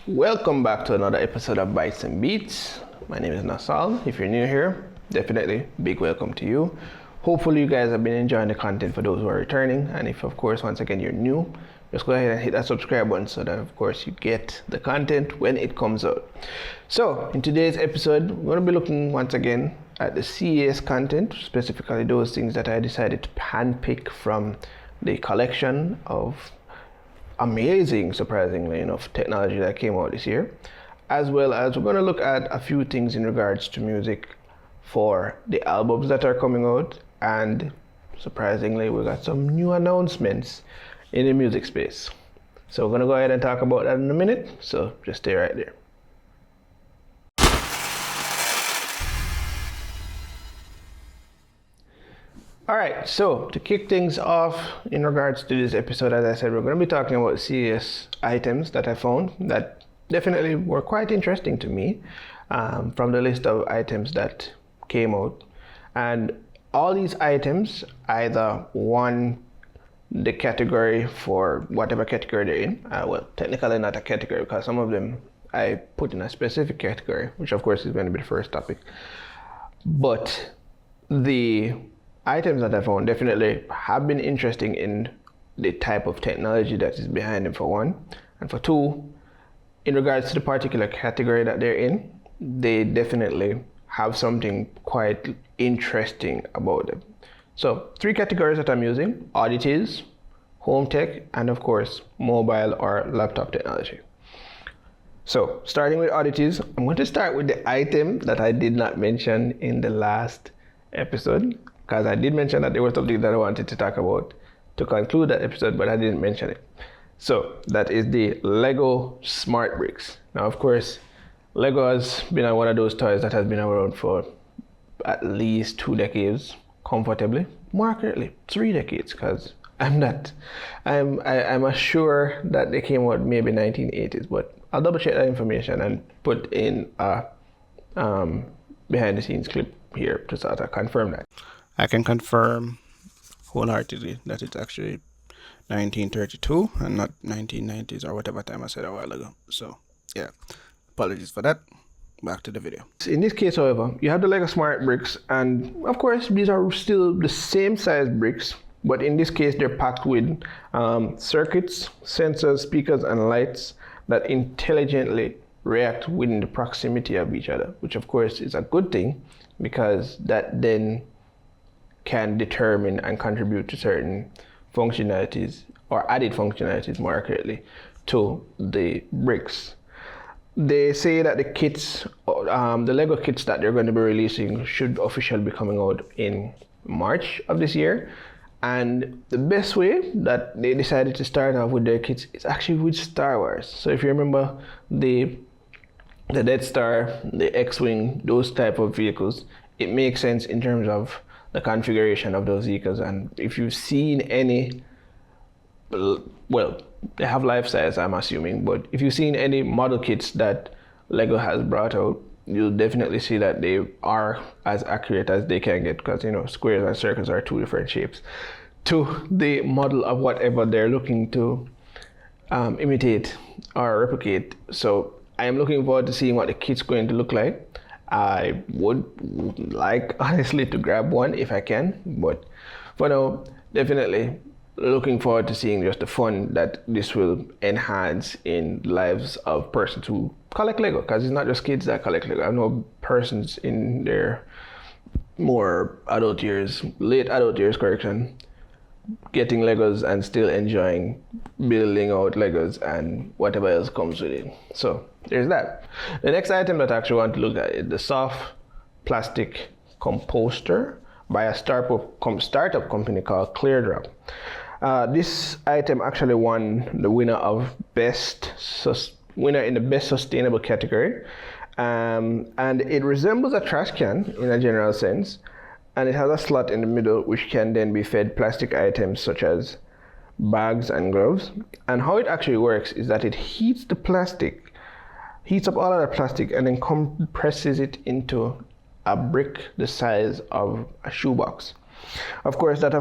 Welcome back to another episode of Bytes and Beats. My name is Nasal. If you're new here, definitely big welcome to you. Hopefully you guys have been enjoying the content for those who are returning, and if of course once again you're new, just go ahead and hit that subscribe button so that of course you get the content when it comes out. So in today's episode, we're going to be looking once again at the CES content, specifically those things that I decided to handpick from the collection of amazing, surprisingly enough, technology that came out this year, as well as we're going to look at a few things in regards to music for the albums that are coming out, and surprisingly we got some new announcements in the music space. So we're going to go ahead and talk about that in a minute, so just stay right there. Alright, so to kick things off in regards to this episode, as I said, we're going to be talking about CES items that I found that definitely were quite interesting to me from the list of items that came out. And all these items either won the category for whatever category they're in. Well, technically not a category because some of them I put in a specific category, which of course is going to be the first topic. But the items that I found definitely have been interesting in the type of technology that is behind them, for one, and for two, in regards to the particular category that they're in, they definitely have something quite interesting about them. So 3 categories that I'm using: oddities, home tech, and of course mobile or laptop technology. So starting with oddities, I'm going to start with the item that I did not mention in the last episode, because I did mention that there was something that I wanted to talk about to conclude that episode, but I didn't mention it. So that is the Lego Smart Bricks. Now, of course, Lego has been one of those toys that has been around for at least 2 decades, comfortably. More accurately, 3 decades, because I'm sure that they came out maybe 1980s, but I'll double check that information and put in a behind the scenes clip here to sort of confirm that. I can confirm wholeheartedly that it's actually 1932 and not 1990s or whatever time I said a while ago. So yeah, apologies for that. Back to the video. In this case, however, you have the Lego Smart Bricks, and of course these are still the same size bricks, but in this case they're packed with circuits, sensors, speakers, and lights that intelligently react within the proximity of each other, which of course is a good thing, because that then can determine and contribute to certain functionalities, or added functionalities more accurately, to the bricks. They say that the kits, the Lego kits that they're going to be releasing should officially be coming out in March of this year. And the best way that they decided to start off with their kits is actually with Star Wars. So if you remember the Death Star, the X-Wing, those type of vehicles, it makes sense in terms of the configuration of those vehicles. And if you've seen any, well, they have life size, I'm assuming, but if you've seen any model kits that Lego has brought out, you'll definitely see that they are as accurate as they can get, because, you know, squares and circles are 2 different shapes to the model of whatever they're looking to imitate or replicate. So I am looking forward to seeing what the kit's going to look like. I would like, honestly, to grab one if I can, but for now, definitely looking forward to seeing just the fun that this will enhance in the lives of persons who collect Lego, because it's not just kids that collect Lego. I know persons in their more adult years, late adult years, correction, getting Legos and still enjoying building out Legos and whatever else comes with it. So there's that. The next item that I actually want to look at is the soft plastic composter by a startup company called ClearDrop. This item actually won the winner in the best sustainable category, and it resembles a trash can in a general sense, and it has a slot in the middle which can then be fed plastic items such as bags and gloves. And how it actually works is that it heats up all of the plastic and then compresses it into a brick the size of a shoebox. Of course, that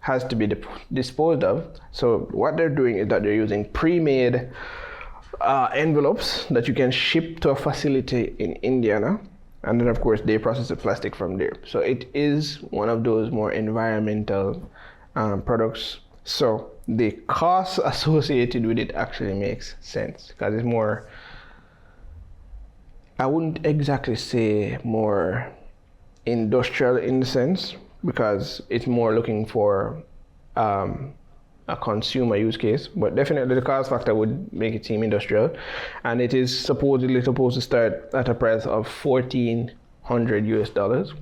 has to be disposed of. So what they're doing is that they're using pre-made envelopes that you can ship to a facility in Indiana, and then of course they process the plastic from there. So it is one of those more environmental products. So the cost associated with it actually makes sense because it's more, I wouldn't exactly say more industrial in the sense, because it's more looking for a consumer use case, but definitely the cost factor would make it seem industrial. And it is supposedly supposed to start at a price of $1,400 US.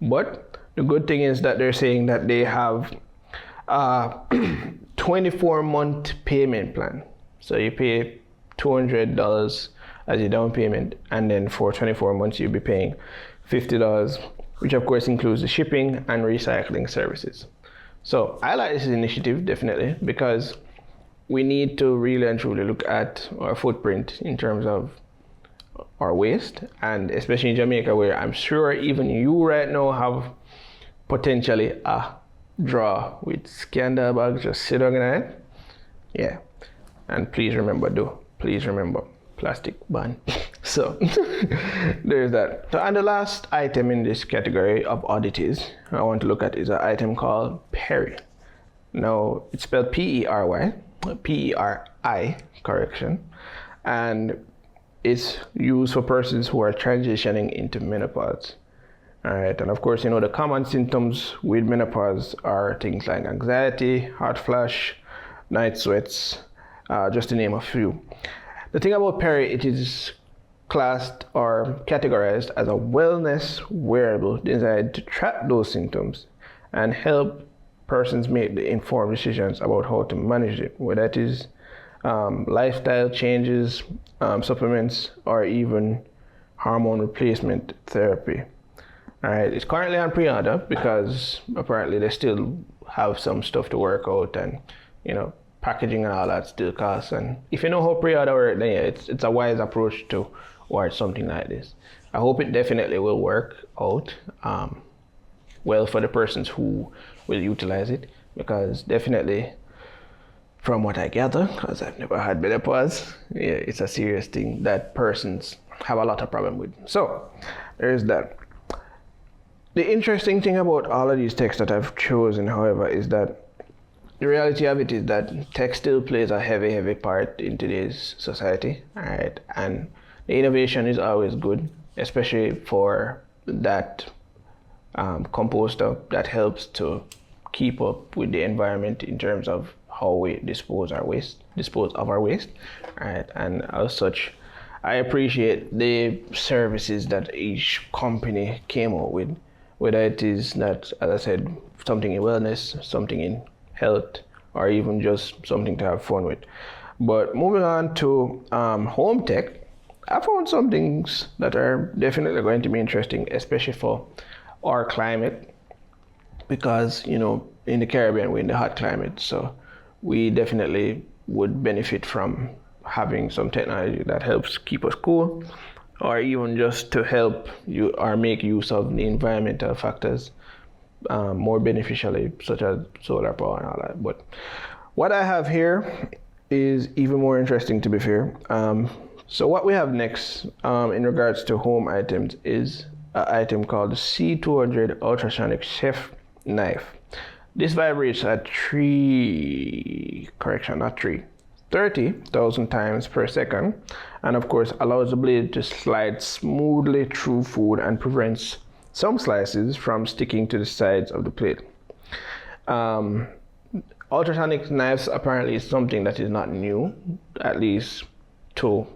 But the good thing is that they're saying that they have a 24-month payment plan. So you pay $200 as your down payment, and then for 24 months you'll be paying $50, which of course includes the shipping and recycling services. So I like this initiative definitely, because we need to really and truly look at our footprint in terms of our waste, and especially in Jamaica, where I'm sure even you right now have potentially a drawer with scandal bags just sit on it. Yeah, and please remember plastic ban. So there's that. So, and the last item in this category of oddities I want to look at is an item called Perry. Now it's spelled P-E-R-Y, P-E-R-I, correction, and it's used for persons who are transitioning into menopause. All right, and of course, you know, the common symptoms with menopause are things like anxiety, hot flash, night sweats, just to name a few. The thing about Perry, it is classed or categorized as a wellness wearable designed to track those symptoms and help persons make the informed decisions about how to manage it, whether it is lifestyle changes, supplements, or even hormone replacement therapy. All right, it's currently on pre-order because apparently they still have some stuff to work out, and you know, packaging and all that still costs. And if you know how pre-order works, then yeah, it's a wise approach towards something like this. I hope it definitely will work out well for the persons who will utilize it, because definitely from what I gather, because I've never had menopause, yeah, it's a serious thing that persons have a lot of problem with. So there's that. The interesting thing about all of these texts that I've chosen, however, is that the reality of it is that tech still plays a heavy part in today's society, all right? And the innovation is always good, especially for that composter that helps to keep up with the environment in terms of how we dispose of our waste, all right? And as such, I appreciate the services that each company came up with, whether it is that, as I said, something in wellness, something in health, or even just something to have fun with. But moving on to home tech, I found some things that are definitely going to be interesting, especially for our climate, because you know, in the Caribbean we're in the hot climate, so we definitely would benefit from having some technology that helps keep us cool, or even just to help you or make use of the environmental factors more beneficially, such as solar power and all that. But what I have here is even more interesting, to be fair. So what we have next in regards to home items is an item called the C200 Ultrasonic Chef Knife. This vibrates at 30,000 times per second, and of course allows the blade to slide smoothly through food and prevents some slices from sticking to the sides of the plate. Ultrasonic knives apparently is something that is not new, at least to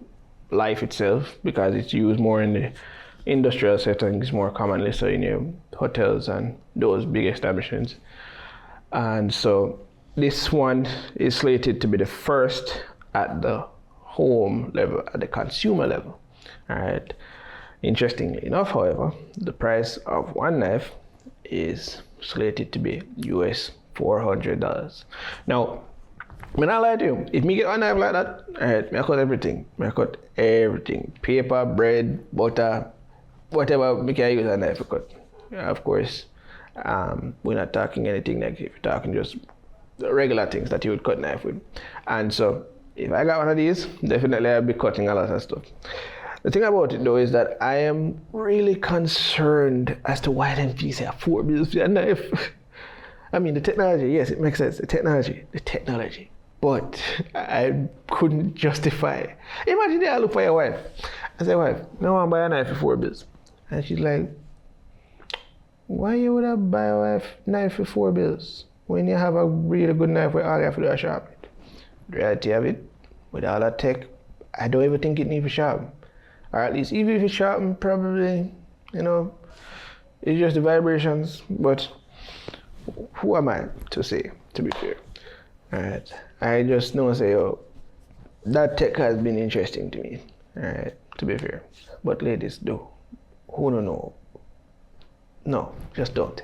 life itself, because it's used more in the industrial settings more commonly, so in your hotels and those big establishments. And so this one is slated to be the first at the home level, at the consumer level. All right. Interestingly enough, however, the price of one knife is slated to be US $400. Now, when I lie to you, if me get a knife like that, all right, I cut everything. I cut everything. Paper, bread, butter, whatever me can use a knife to cut. Of course, we're not talking anything negative. We're talking just regular things that you would cut knife with. And so if I got one of these, definitely I'll be cutting a lot of stuff. The thing about it though is that I am really concerned as to why them fees say 4 bills for a knife. I mean, the technology, yes, it makes sense. The technology. But I couldn't justify. Imagine I look for your wife. I say, wife, no one buy a knife for 4 bills. And she's like, why you would have buy a wife knife for 4 bills when you have a really good knife where all you have to do is sharpen it? The reality of it, with all that tech, I don't even think it needs to sharpen. Or at least even if it's sharpened, probably, it's just the vibrations. But who am I to say, to be fair? Alright. I just know say, that tech has been interesting to me. Alright, to be fair. But ladies, who don't know? No, just don't.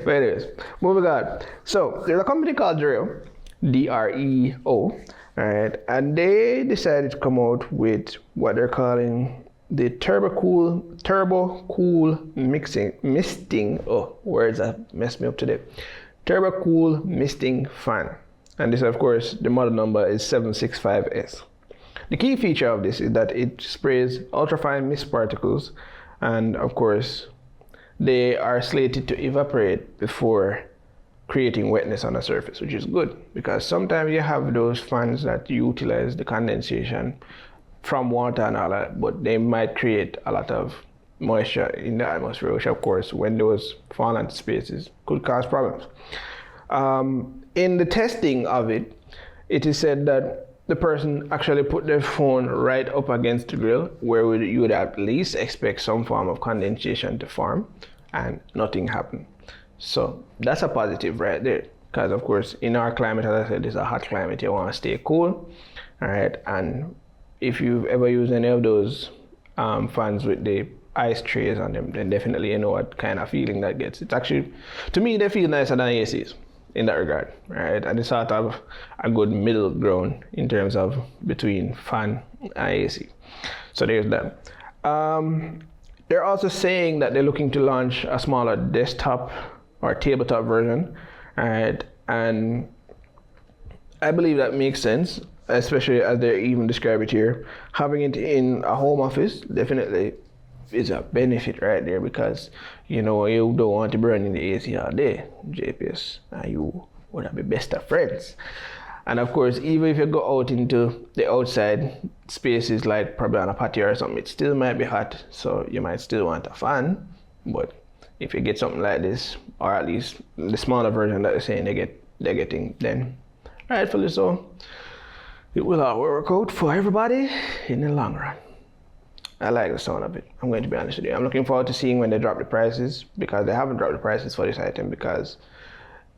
But anyways, moving on. So there's a company called Dreo, D-R-E-O, alright, and they decided to come out with what they're calling the Turbo Cool misting. Oh, words have messed me up today. Turbo Cool misting fan. And this, of course, the model number is 765S. The key feature of this is that it sprays ultrafine mist particles, and of course, they are slated to evaporate before creating wetness on a surface, which is good because sometimes you have those fans that utilize the condensation from water and all that, but they might create a lot of moisture in the atmosphere, which of course, when those fall into spaces, could cause problems. In the testing of it, it is said that the person actually put their phone right up against the grill, where you would at least expect some form of condensation to form, and nothing happened. So that's a positive right there, because of course in our climate, as I said, it's a hot climate, you want to stay cool, all right? And if you've ever used any of those fans with the ice trays on them, then definitely you know what kind of feeling that gets. It's actually, to me, they feel nicer than ACs in that regard, right? And it's sort of a good middle ground in terms of between fan and AC. So there's that. They're also saying that they're looking to launch a smaller desktop or tabletop version, right? And I believe that makes sense, especially as they even describe it here. Having it in a home office definitely is a benefit right there, because you don't want to be running the AC all day, JPS, and you would be best of friends. And of course, even if you go out into the outside spaces, like probably on a patio or something, it still might be hot, so you might still want a fan. But if you get something like this, or at least the smaller version that they're saying they're getting, then rightfully so, it will all work out for everybody in the long run. I like the sound of it, I'm going to be honest with you. I'm looking forward to seeing when they drop the prices, because they haven't dropped the prices for this item because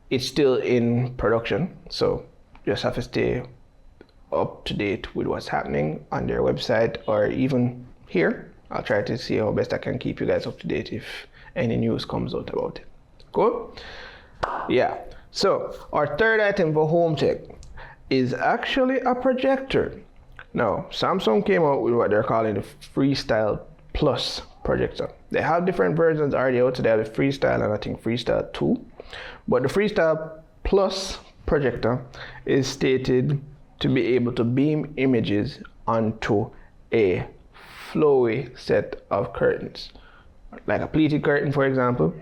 it's still in production. So just have to stay up to date with what's happening on their website, or even here. I'll try to see how best I can keep you guys up to date if any news comes out about it. Cool? Yeah. So our third item for home tech is actually a projector. Now, Samsung came out with what they're calling the Freestyle Plus projector. They have different versions already out, so they have the Freestyle and I think Freestyle 2. But the Freestyle Plus projector is stated to be able to beam images onto a flowy set of curtains. Like a pleated curtain, for example.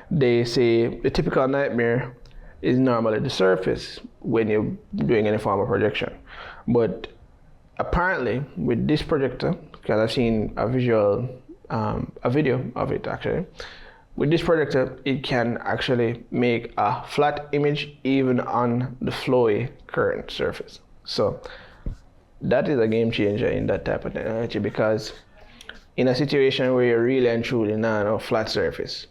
They say the typical nightmare is normally the surface when you're doing any form of projection. But apparently with this projector, because I've seen a video of it actually, with this projector it can actually make a flat image even on the flowy curtain surface. So that is a game changer in that type of technology, because in a situation where you're really and truly not on a flat surface,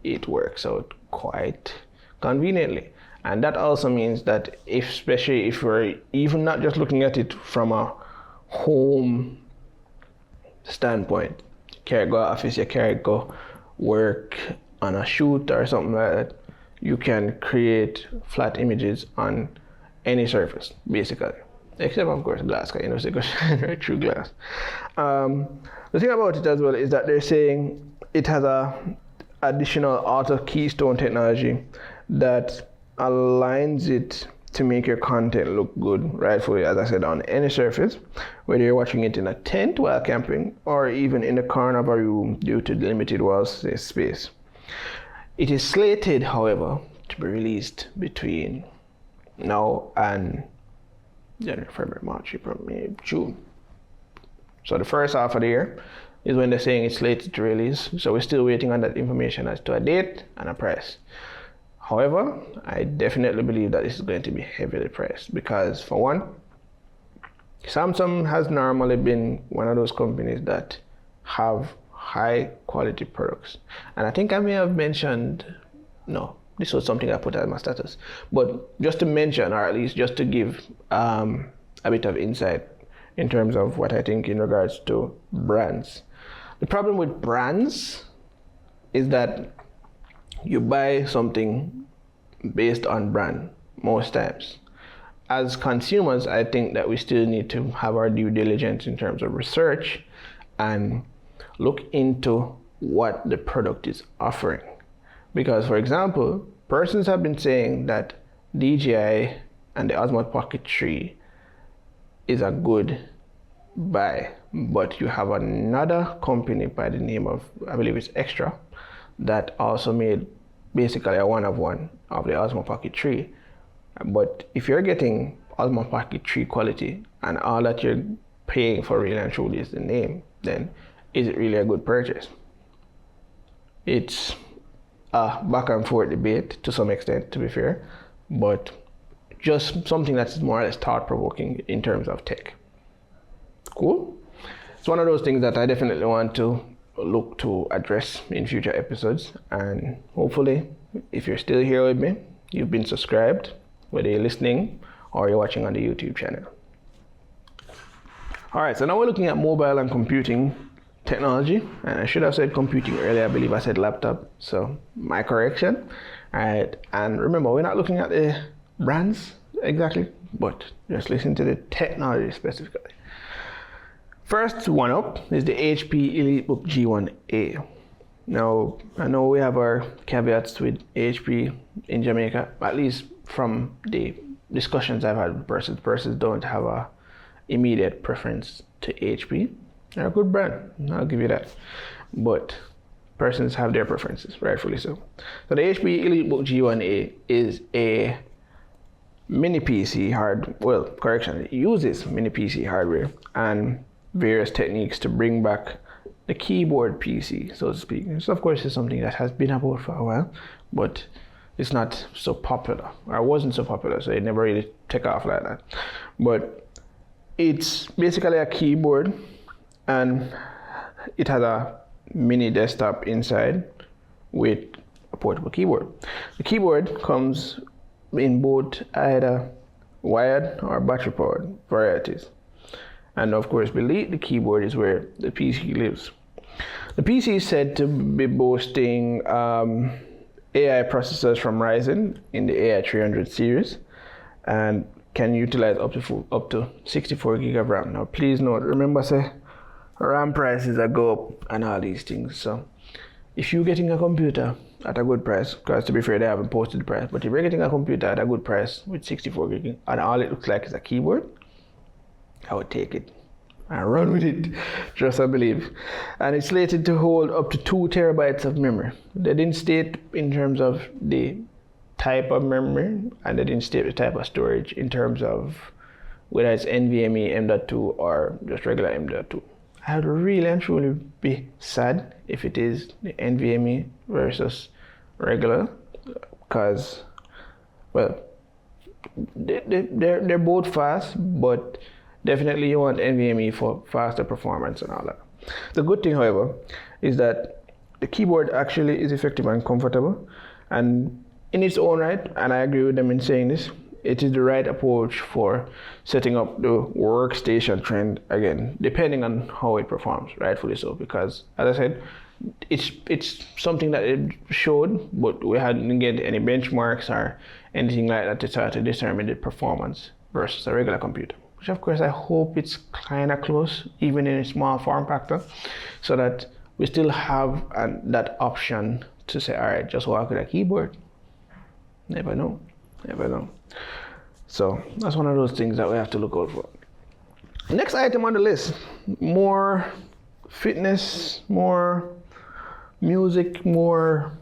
it works out quite conveniently. And that also means that especially if we're even not just looking at it from a home standpoint, you can't go office, you can't go work on a shoot or something like that, you can create flat images on any surface, basically. Except of course glass, because it goes right through glass. The thing about it as well is that they're saying it has a additional auto keystone technology that aligns it to make your content look good, rightfully, as I said, on any surface, whether you're watching it in a tent while camping or even in the corner of a room due to limited wall space. It is slated, however, to be released between now and January, February, March, April, May, June. So the first half of the year is when they're saying it's slated to release. So we're still waiting on that information as to a date and a price. However, I definitely believe that this is going to be heavily priced because, for one, Samsung has normally been one of those companies that have high quality products. And I think I may have mentioned, no, this was something I put as my status, but just to mention, or at least just to give a bit of insight in terms of what I think in regards to brands. The problem with brands is that you buy something based on brand most times. As consumers, I think that we still need to have our due diligence in terms of research and look into what the product is offering. Because, for example, persons have been saying that DJI and the Osmo Pocket 3 is a good buy, but you have another company by the name of, I believe it's Extra, that also made basically a one-of-one of the Osmo Pocket 3. But if you're getting Osmo Pocket 3 quality and all that you're paying for really and truly is the name, then is it really a good purchase? It's a back and forth debate to some extent, to be fair, but just something that's more or less thought-provoking in terms of tech. Cool. It's one of those things that I definitely want to look to address in future episodes, and hopefully, if you're still here with me, you've been subscribed, whether you're listening or you're watching on the YouTube channel. All right, so now we're looking at mobile and computing technology, and I should have said computing earlier. I believe I said laptop, so my correction. All right, and remember, we're not looking at the brands exactly, but just listen to the technology specifically. First one up is the HP EliteBook G1A. Now, I know we have our caveats with HP in Jamaica, at least from the discussions I've had with persons. Persons don't have a immediate preference to HP. They're a good brand, I'll give you that. But persons have their preferences, rightfully so. So the HP EliteBook G1A is a mini PC it uses mini PC hardware and various techniques to bring back the keyboard PC, so to speak. So of course, it's something that has been about for a while, but it's not so popular, or wasn't so popular, so it never really took off like that. But it's basically a keyboard, and it has a mini desktop inside with a portable keyboard. The keyboard comes in both either wired or battery powered varieties. And of course, beneath the keyboard is where the PC lives. The PC is said to be boasting AI processors from Ryzen in the AI 300 series and can utilize up to 64 gig of RAM. Now, please note, remember, say RAM prices that go up and all these things. So, if you're getting a computer at a good price, because to be fair, they haven't posted the price, but if you're getting a computer at a good price with 64 gig and all it looks like is a keyboard, I would take it and run with it, just I believe. And it's slated to hold up to 2 terabytes of memory. They didn't state in terms of the type of memory, and they didn't state the type of storage in terms of whether it's NVMe M.2 or just regular M.2. I'd really and truly be sad if it is the NVMe versus regular, because, well, they're both fast, but definitely you want NVMe for faster performance and all that. The good thing, however, is that the keyboard actually is effective and comfortable, and in its own right, and I agree with them in saying this, it is the right approach for setting up the workstation trend again, depending on how it performs, rightfully so, because as I said, it's something that it showed, but we hadn't get any benchmarks or anything like that to try to determine the performance versus a regular computer. Which of course I hope it's kind of close, even in a small form factor, so that we still have that option to say, all right, just work with a keyboard. Never know, never know. So that's one of those things that we have to look out for. Next item on the list, more fitness, more music, more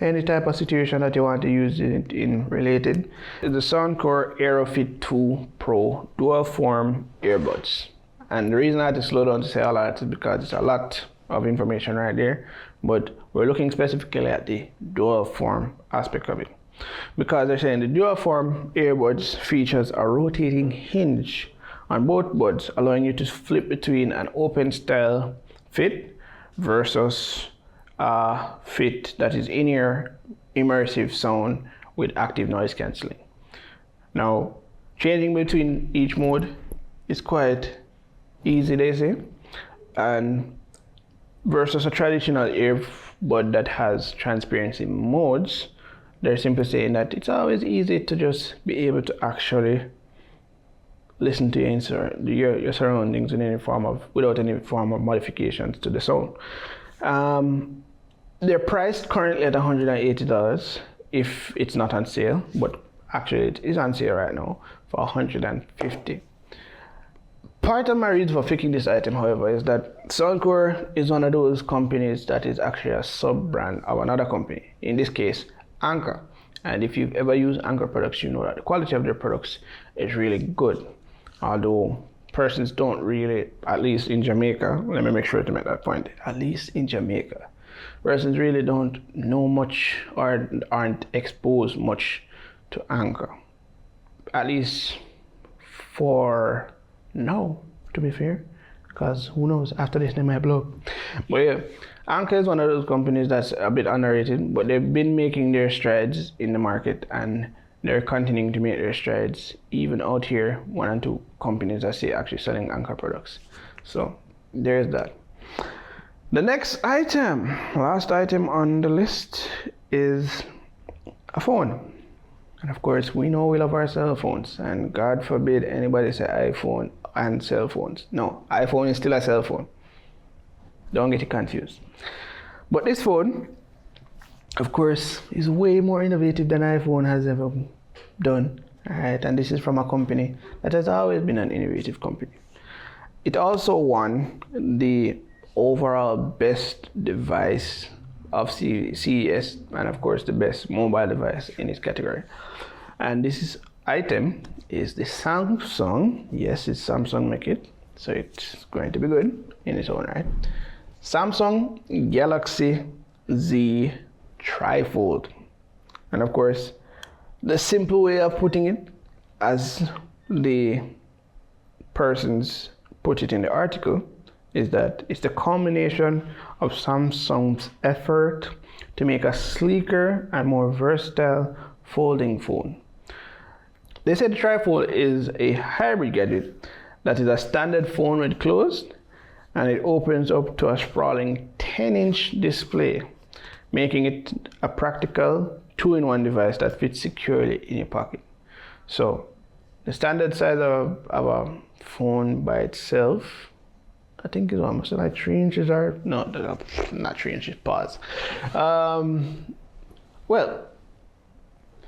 any type of situation that you want to use it in related. The Soundcore AeroFit 2 Pro dual form earbuds. And the reason I had to slow down to say all that is because it's a lot of information right there, but we're looking specifically at the dual form aspect of it. Because they're saying the dual form earbuds features a rotating hinge on both buds, allowing you to flip between an open style fit versus a fit that is in-ear immersive sound with active noise cancelling. Now, changing between each mode is quite easy, they say, and versus a traditional earbud that has transparency modes, they're simply saying that it's always easy to just be able to actually listen to your surroundings in without any form of modifications to the sound. They're priced currently at $180 if it's not on sale, but actually it is on sale right now for $150. Part of my reason for picking this item, however, is that Soundcore is one of those companies that is actually a sub-brand of another company, in this case, Anker. And if you've ever used Anker products, you know that the quality of their products is really good. Although persons don't really, at least in Jamaica, let me make sure to make that point, at least in Jamaica, persons really don't know much or aren't exposed much to Anker. At least for now, to be fair, because who knows, after this they might blow. But yeah, Anker is one of those companies that's a bit underrated, but they've been making their strides in the market and they're continuing to make their strides even out here, one and two companies that say actually selling Anker products. So there's that. The next item, last item on the list, is a phone. And of course, we know we love our cell phones, and God forbid anybody say iPhone and cell phones. No, iPhone is still a cell phone. Don't get it confused. But this phone, of course, is way more innovative than iPhone has ever done. Alright, and this is from a company that has always been an innovative company. It also won the overall best device of CES, and of course the best mobile device in its category. And this item is the Samsung, yes, it's Samsung make it, so it's going to be good in its own right, Samsung Galaxy Z Trifold. And of course, the simple way of putting it, as the persons put it in the article, is that it's the combination of Samsung's effort to make a sleeker and more versatile folding phone. They said the Trifold is a hybrid gadget that is a standard phone when closed, and it opens up to a sprawling 10-inch display, making it a practical 2-in-1 device that fits securely in your pocket. So the standard size of a phone by itself, I think it's almost like 3 inches, or no, not 3 inches, pause. Well,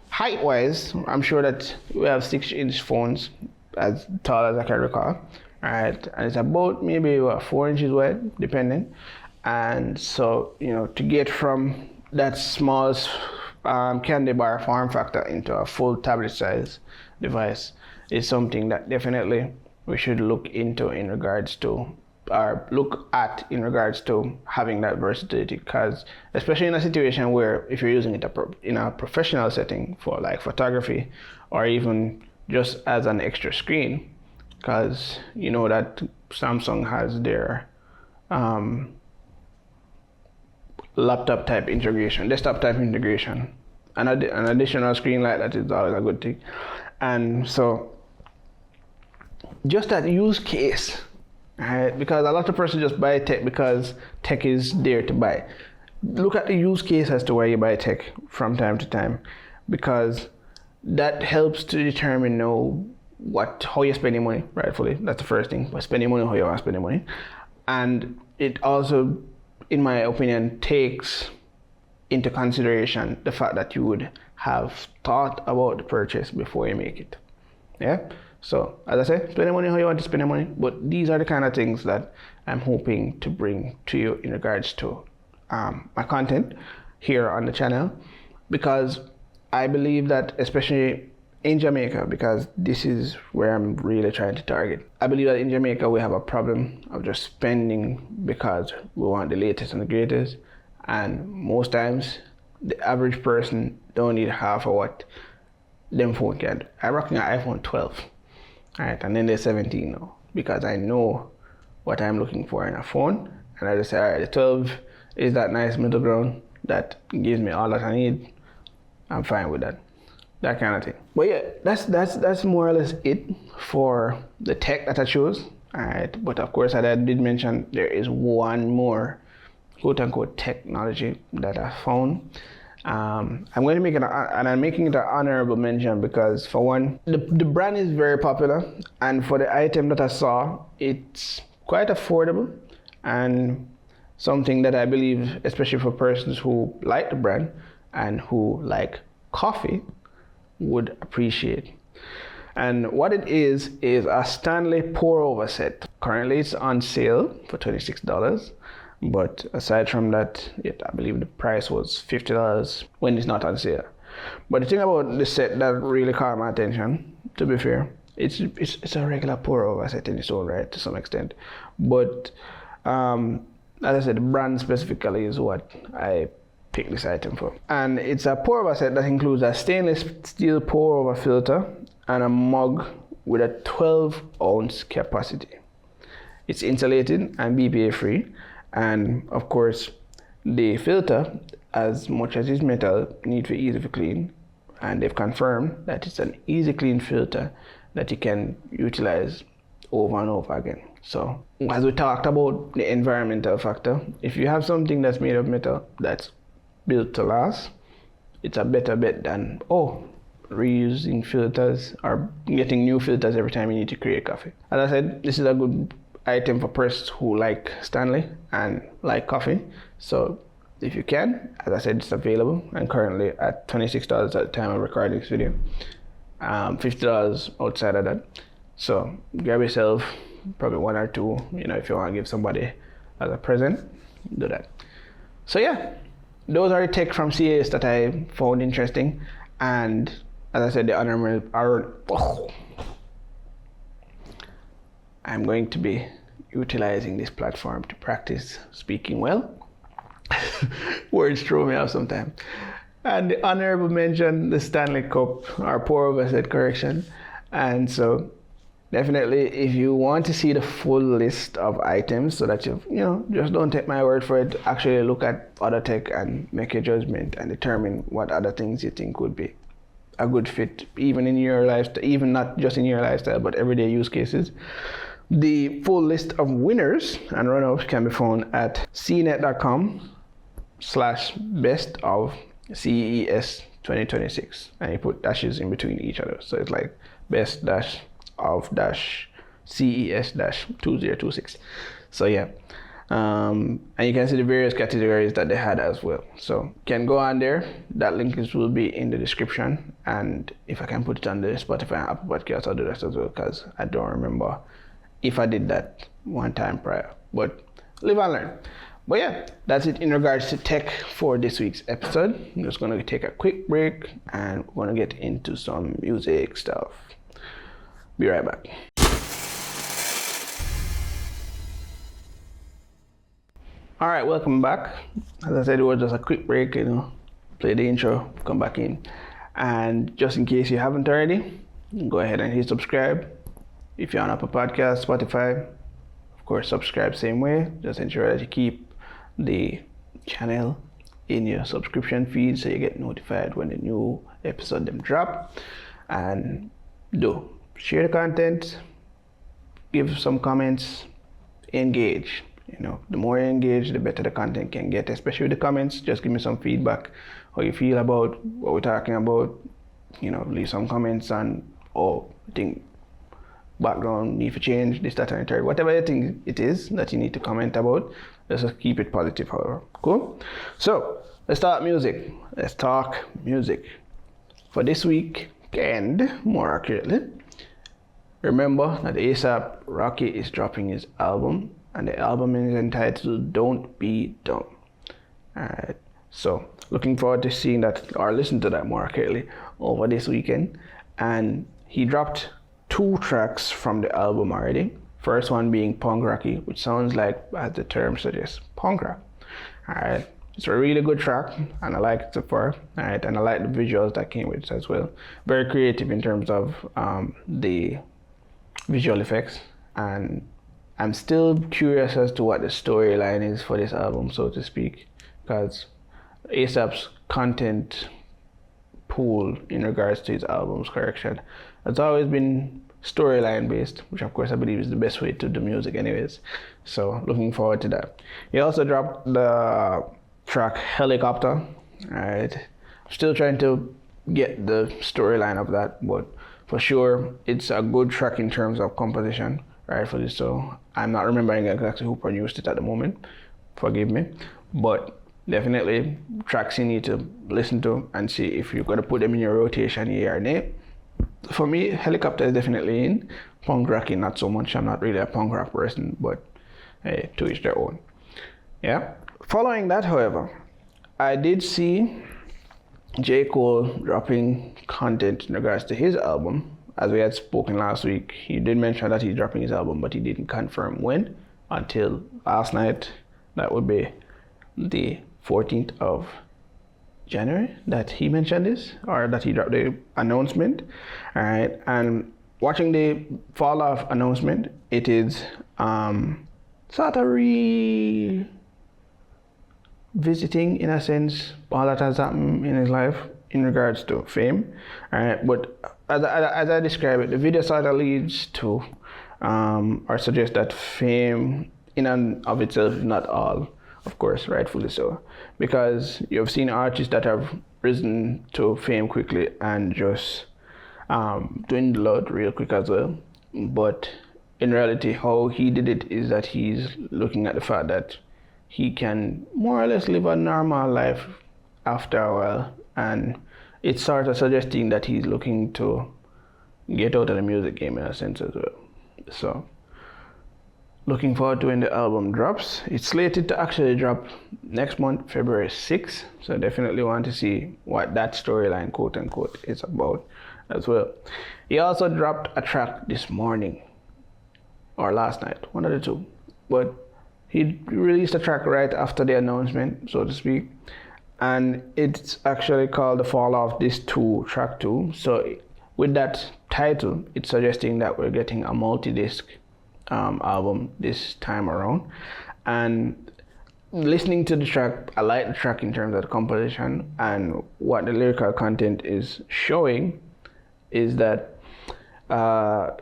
height wise, I'm sure that we have 6-inch phones as tall as I can recall. Alright, and it's about maybe 4 inches wide, depending. And so, to get from that small candy bar form factor into a full tablet size device is something that definitely we should look into in regards to having that versatility, because especially in a situation where if you're using it in a professional setting for like photography or even just as an extra screen, because you know that Samsung has their laptop type integration, desktop type integration, and an additional screen like that is always a good thing. And so just that use case, right? Because a lot of persons just buy tech because tech is there to buy. Look at the use case as to why you buy tech from time to time, because that helps to determine how you spend your money, rightfully. That's the first thing. But spend your money how you want to spend your money. And it also, in my opinion, takes into consideration the fact that you would have thought about the purchase before you make it. Yeah. So as I say, spend the money how you want to spend the money. But these are the kind of things that I'm hoping to bring to you in regards to my content here on the channel, because I believe that, especially in Jamaica, because this is where I'm really trying to target, I believe that in Jamaica we have a problem of just spending because we want the latest and the greatest, and most times the average person don't need half of what them phone can do. I'm rocking an iPhone 12, alright, and then there's 17 now, because I know what I'm looking for in a phone, and I just say, alright, the 12 is that nice middle ground that gives me all that I need. I'm fine with that. That kind of thing. But yeah, that's more or less it for the tech that I chose. Alright, but of course, as I did mention, there is one more quote-unquote technology that I found. I'm going to make it, and I'm making it an honorable mention because, for one, the brand is very popular, and for the item that I saw, it's quite affordable and something that I believe, especially for persons who like the brand and who like coffee, would appreciate. And what it is a Stanley pour over set. Currently it's on sale for $26, but aside from that, I believe the price was $50 when it's not on sale. But the thing about the set that really caught my attention, to be fair, it's a regular pour over set in its own right to some extent, but as I said, the brand specifically is what I picked this item for. And it's a pour over set that includes a stainless steel pour over filter and a mug with a 12-ounce capacity. It's insulated and BPA free, and of course the filter, as much as it's metal, need for easy to clean, and they've confirmed that it's an easy clean filter that you can utilize over and over again. So as we talked about the environmental factor, if you have something that's made of metal that's built to last, it's a better bet than reusing filters or getting new filters every time you need to create coffee. As I said, this is a good item for persons who like Stanley and like coffee. So if you can, as I said, it's available and currently at $26 at the time of recording this video, $50 outside of that. So grab yourself probably one or two, if you want to give somebody as a present, do that. So yeah, those are the tech from CES that I found interesting, and as I said, I'm going to be utilizing this platform to practice speaking well. Words throw me off sometimes. And the honorable mention, the Stanley Cup, or pour over set correction. And so definitely, if you want to see the full list of items so that just don't take my word for it, actually look at other tech and make your judgment and determine what other things you think would be a good fit, even in your lifestyle, even not just in your lifestyle, but everyday use cases. The full list of winners and runners can be found at cnet.com/best of CES 2026, and you put dashes in between each other, so it's like best dash of dash CES dash 2026. So yeah, and you can see the various categories that they had as well. So you can go on there. That link will be in the description, and if I can put it on the Spotify and Apple Podcast, I'll do that as well, because I don't remember if I did that one time prior. But live and learn. But yeah, that's it in regards to tech for this week's episode. I'm just gonna take a quick break and we're gonna get into some music stuff. Be right back. All right, welcome back. As I said, it was just a quick break, play the intro, come back in. And just in case you haven't already, go ahead and hit subscribe. If you're on Apple Podcasts, Spotify, of course, subscribe same way. Just ensure that you keep the channel in your subscription feed so you get notified when the new episode them drop. And share the content, give some comments, engage. The more you engage, the better the content can get, especially with the comments. Just give me some feedback, how you feel about what we're talking about. Leave some comments on, I think background need for change, this, that, and the third. Whatever you think it is that you need to comment about, let's just keep it positive, however. Cool? So, let's talk music. for this weekend, more accurately, remember that ASAP Rocky is dropping his album, and the album is entitled Don't Be Dumb. Alright, so looking forward to seeing that or listening to that more accurately over this weekend. And he dropped 2 tracks from the album already. First one being Punk Rocky, which sounds like, as the term suggests, punk rock. Alright, it's a really good track, and I like it so far. Alright, and I like the visuals that came with it as well. Very creative in terms of the visual effects, and I'm still curious as to what the storyline is for this album, so to speak, because ASAP's content pool in regards to his album's correction has always been storyline based, which of course I believe is the best way to do music anyways. So looking forward to that. He also dropped the track Helicopter. Alright, still trying to get the storyline of that, but for sure it's a good track in terms of composition, rightfully so. I'm not remembering exactly who produced it at the moment, forgive me, but definitely tracks you need to listen to and see if you're going to put them in your rotation, yeah or nay. For me, Helicopter is definitely in. Punk Rocky, not so much. I'm not really a punk rock person, but hey, to each their own. Yeah. Following that, however, I did see J. Cole dropping content in regards to his album. As we had spoken last week, he did mention that he's dropping his album, but he didn't confirm when until last night. That would be the 14th of January that he mentioned this, or that he dropped the announcement. All right, and watching the fall off announcement, it is sort of revisiting in a sense all that has happened in his life in regards to fame. All right, but as I describe it, the video sort of leads to or suggests that fame in and of itself is not all. Of course, rightfully so, because you've seen artists that have risen to fame quickly and just dwindle out real quick as well. But in reality, how he did it is that he's looking at the fact that he can more or less live a normal life after a while, and it's sort of suggesting that he's looking to get out of the music game in a sense as well. So looking forward to when the album drops. It's slated to actually drop next month, February 6th. So definitely want to see what that storyline, quote unquote, is about as well. He also dropped a track this morning or last night, one of the two. But he released a track right after the announcement, so to speak. And it's actually called The Fall Off This 2, track 2. So with that title, it's suggesting that we're getting a multi-disc album this time around. And listening to the track, I like the track in terms of the composition, and what the lyrical content is showing is that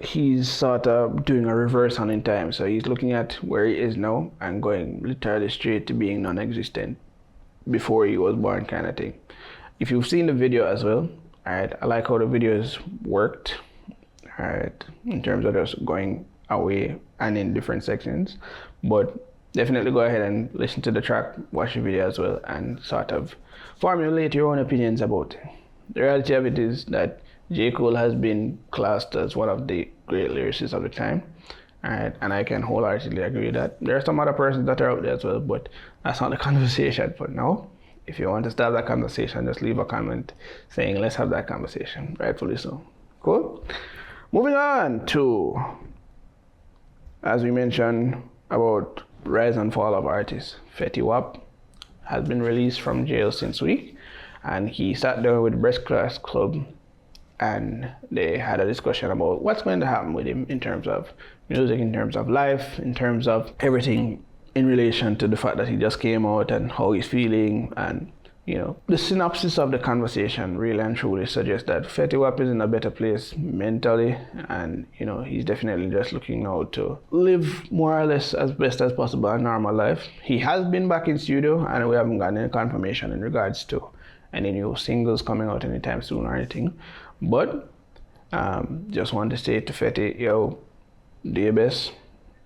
he's sort of doing a reverse on in time. So he's looking at where he is now and going literally straight to being non-existent before he was born, kind of thing. If you've seen the video as well, alright, I like how the videos worked, alright, in terms of just going away and in different sections. But definitely go ahead and listen to the track, watch the video as well, and sort of formulate your own opinions about it. The reality of it is that J. Cole has been classed as one of the great lyricists of the time, and I can wholeheartedly agree with that. There are some other persons that are out there as well, but that's not the conversation for now. If you want to start that conversation, just leave a comment saying let's have that conversation, rightfully so. Cool? Moving on to, as we mentioned about rise and fall of artists, Fetty Wap has been released from jail since week, and he sat down with Breast Class Club and they had a discussion about what's going to happen with him in terms of music, in terms of life, in terms of everything in relation to the fact that he just came out and how he's feeling. And you know, the synopsis of the conversation really and truly suggests that Fetty Wap is in a better place mentally, and you know, he's definitely just looking now to live more or less as best as possible a normal life. He has been back in studio, and we haven't gotten any confirmation in regards to any new singles coming out anytime soon or anything. But just want to say to Fetty, yo, do your best,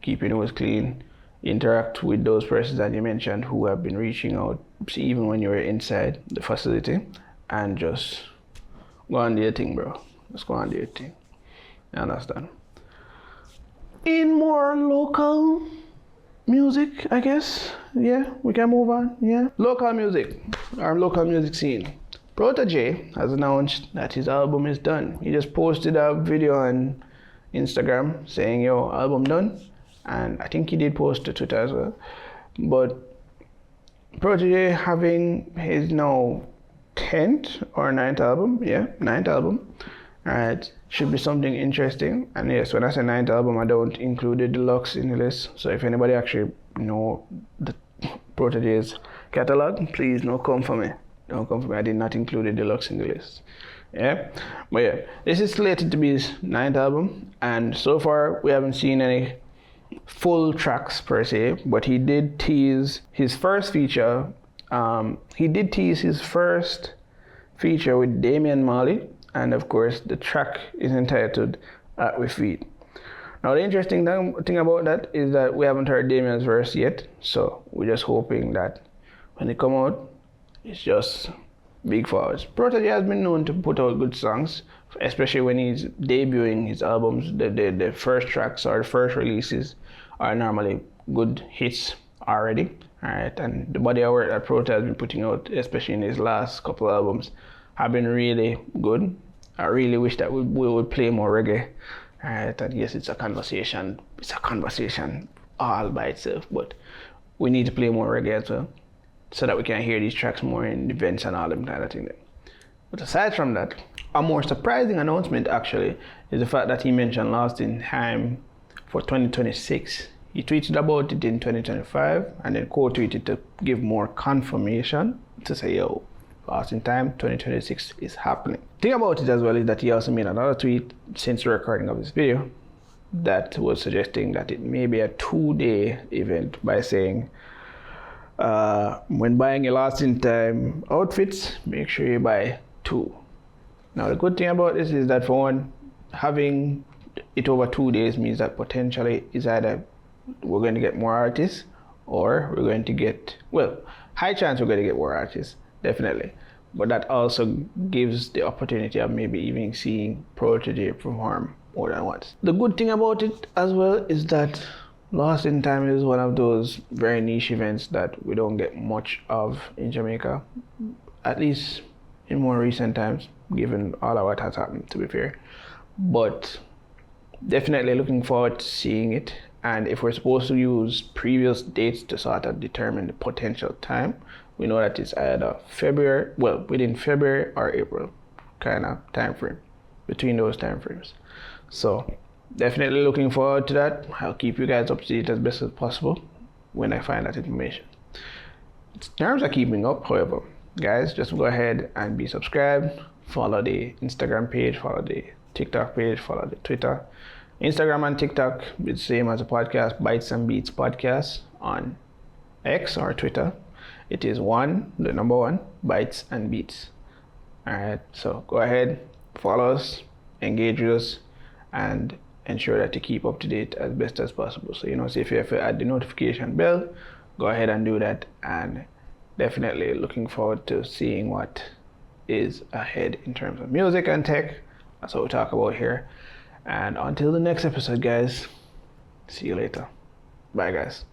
keep your nose clean, interact with those persons that you mentioned who have been reaching out even when you were inside the facility, and just Go on do your thing, bro. Just go on do your thing. You understand? In more local music, I guess. Yeah, we can move on. Yeah. Local music. Our local music scene. Protege has announced that his album is done. He just posted a video on Instagram saying, yo, album done. And I think he did post to Twitter as well. But Protege having his now 10th or 9th album. Yeah, 9th album. Alright, should be something interesting. And yes, when I say 9th album, I don't include the deluxe in the list. So if anybody actually know the Protege's catalog, please don't come for me. Don't come for me. I did not include the deluxe in the list. Yeah, but yeah, this is slated to be his 9th album, and so far we haven't seen any full tracks per se. But he did tease his first feature. He did tease his first feature with Damian Marley, and of course the track is entitled "At We Feet." Now the interesting thing about that is that we haven't heard Damian's verse yet, so we're just hoping that when they come out, it's just big forwards. Protege has been known to put out good songs, especially when he's debuting his albums. The first tracks or the first releases are normally good hits already. Alright, and the body of work that Protege has been putting out, especially in his last couple albums, have been really good. I really wish that we would play more reggae. Alright, and yes, it's a conversation all by itself, but we need to play more reggae as well, so that we can hear these tracks more in events and all them kind of thing. But aside from that, a more surprising announcement actually is the fact that he mentioned Lost in Time for 2026. He tweeted about it in 2025 and then quote-tweeted to give more confirmation to say, yo, Lost in Time 2026 is happening. The thing about it as well is that he also made another tweet since the recording of this video that was suggesting that it may be a 2-day event by saying, when buying a Lost in Time outfits, make sure you buy 2. Now the good thing about this is that, for one, having it over 2 days means that potentially is either we're going to get more artists, or we're going to get, well, high chance we're going to get more artists, definitely. But that also gives the opportunity of maybe even seeing Protege perform more than once. The good thing about it as well is that Lost in Time is one of those very niche events that we don't get much of in Jamaica, at least in more recent times, given all of what has happened, to be fair. But definitely looking forward to seeing it. And if we're supposed to use previous dates to sort of determine the potential time, we know that it's either February, well, within February or April kind of time frame, between those time frames. So definitely looking forward to that. I'll keep you guys up to date as best as possible when I find that information. In terms of keeping up, however, guys, just go ahead and be subscribed. Follow the Instagram page, follow the TikTok page, follow the Twitter. Instagram and TikTok, it's the same as the podcast, Bytes and Beats podcast on X or Twitter. It is the number 1, Bytes and Beats. Alright, so go ahead, follow us, engage with us, and ensure that you keep up to date as best as possible. So, so if you have to add the notification bell, go ahead and do that. And definitely looking forward to seeing what is ahead in terms of music and tech. That's what we talk about here. And until the next episode, guys, see you later. Bye, guys.